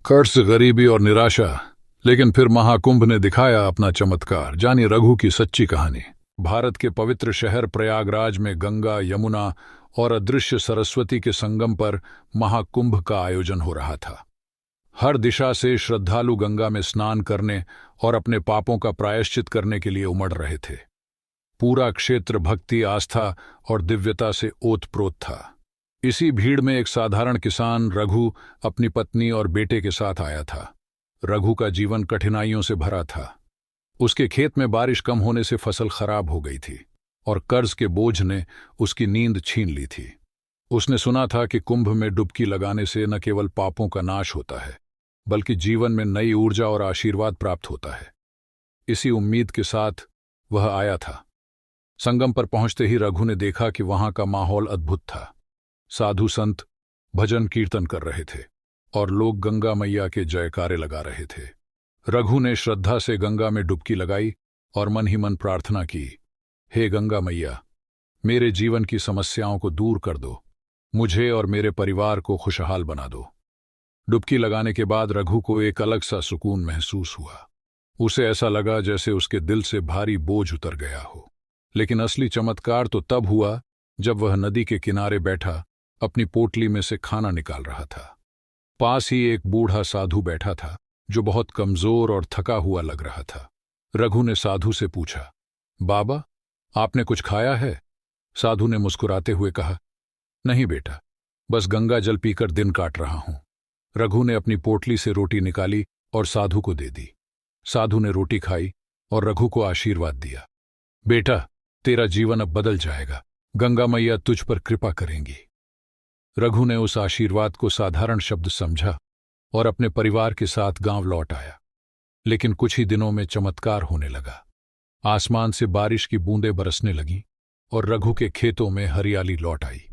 कर्ज, गरीबी और निराशा। लेकिन फिर महाकुंभ ने दिखाया अपना चमत्कार। जानिए रघु की सच्ची कहानी। भारत के पवित्र शहर प्रयागराज में गंगा, यमुना और अदृश्य सरस्वती के संगम पर महाकुंभ का आयोजन हो रहा था। हर दिशा से श्रद्धालु गंगा में स्नान करने और अपने पापों का प्रायश्चित करने के लिए उमड़ रहे थे। पूरा क्षेत्र भक्ति, आस्था और दिव्यता से ओतप्रोत था। इसी भीड़ में एक साधारण किसान रघु अपनी पत्नी और बेटे के साथ आया था। रघु का जीवन कठिनाइयों से भरा था। उसके खेत में बारिश कम होने से फसल खराब हो गई थी और कर्ज के बोझ ने उसकी नींद छीन ली थी। उसने सुना था कि कुंभ में डुबकी लगाने से न केवल पापों का नाश होता है, बल्कि जीवन में नई ऊर्जा और आशीर्वाद प्राप्त होता है। इसी उम्मीद के साथ वह आया था। संगम पर पहुंचते ही रघु ने देखा कि वहां का माहौल अद्भुत था। साधु संत भजन कीर्तन कर रहे थे और लोग गंगा मैया के जयकारे लगा रहे थे। रघु ने श्रद्धा से गंगा में डुबकी लगाई और मन ही मन प्रार्थना की, हे गंगा मैया, मेरे जीवन की समस्याओं को दूर कर दो, मुझे और मेरे परिवार को खुशहाल बना दो। डुबकी लगाने के बाद रघु को एक अलग सा सुकून महसूस हुआ। उसे ऐसा लगा जैसे उसके दिल से भारी बोझ उतर गया हो। लेकिन असली चमत्कार तो तब हुआ जब वह नदी के किनारे बैठा अपनी पोटली में से खाना निकाल रहा था। पास ही एक बूढ़ा साधु बैठा था जो बहुत कमजोर और थका हुआ लग रहा था। रघु ने साधु से पूछा, बाबा, आपने कुछ खाया है? साधु ने मुस्कुराते हुए कहा, नहीं बेटा, बस गंगा जल पीकर दिन काट रहा हूं। रघु ने अपनी पोटली से रोटी निकाली और साधु को दे दी। साधु ने रोटी खाई और रघु को आशीर्वाद दिया, बेटा, तेरा जीवन अब बदल जाएगा, गंगा मैया तुझ पर कृपा करेंगी। रघु ने उस आशीर्वाद को साधारण शब्द समझा और अपने परिवार के साथ गांव लौट आया। लेकिन कुछ ही दिनों में चमत्कार होने लगा। आसमान से बारिश की बूंदें बरसने लगीं और रघु के खेतों में हरियाली लौट आई।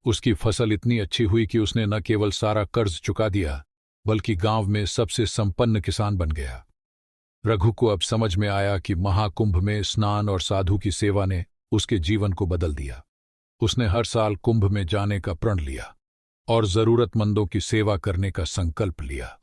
उसकी फसल इतनी अच्छी हुई कि उसने न केवल सारा कर्ज चुका दिया, बल्कि गांव में सबसे संपन्न किसान बन गया। रघु को अब समझ में आया कि महाकुंभ में स्नान और साधु की सेवा ने उसके जीवन को बदल दिया। उसने हर साल कुंभ में जाने का प्रण लिया और जरूरतमंदों की सेवा करने का संकल्प लिया।